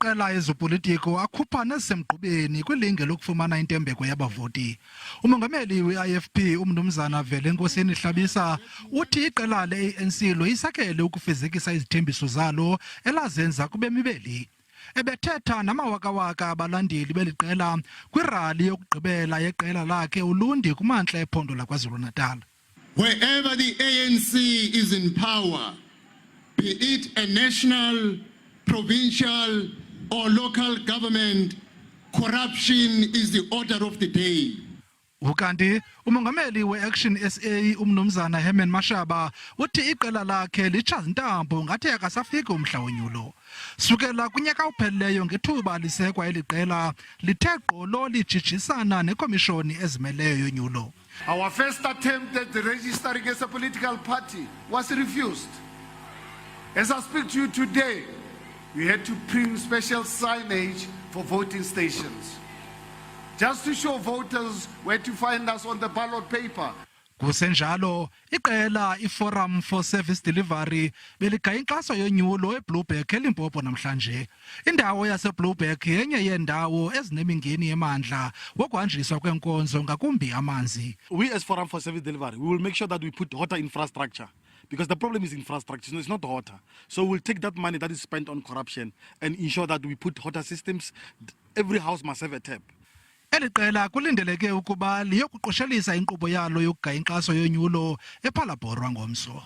amaqela ezopolitiko akhupha nesemgqubeni kwilinge lokufumana intembeko yabavoti. Umongameli we-IFP umnumzana Nkosini Hlabisa uthi iqela le-ANC loyisakele ukufezekisa izithembiso zalo elazenza kubemi beli. Ebethetha namawakawaka abalandeli beliqela kwirali yokugqibela yeqela lakhe uLundi kumantla ephondo laKwaZulu-Natal. Wherever the ANC is in power, be it a national, provincial or local government, corruption is the order of the day. Ukanti umongameli we-Action SA umnumzana Mashaba uthi iqela lakhe litshaza intambo ngathi akasafiki umhla wonyulo. Sukela kunyaka uphelileyo ngethuba lisekwa eliqela lithe gqolo lijijisana nekomishoni ezimeleyo yonyulo. Our first attempt at registering as a political party was refused. As I speak to you today, we had to print special signage for voting stations, just to show voters where to find us on the ballot paper. Kusenjalo, iqela iForum for Service Delivery beligay'inkxaso yonyulo eBlueberg eLimpopo namhlanje. Indawo yaseBlueberg yenye yendawo ezinemingeni yemandla wokwanjiswa kwenkonzo ngakumbi amanzi. We as Forum for Service Delivery, we will make sure that we put water infrastructure. Because the problem is infrastructure, it's not water. So we'll take that money that is spent on corruption and ensure that we put water systems. Every house must have a tap. Eliqela kulindeleke ukuba liyokuqoshelisa inkqubo yalo yokugay'inkxaso yonyulo ePhalaborwa ngomso.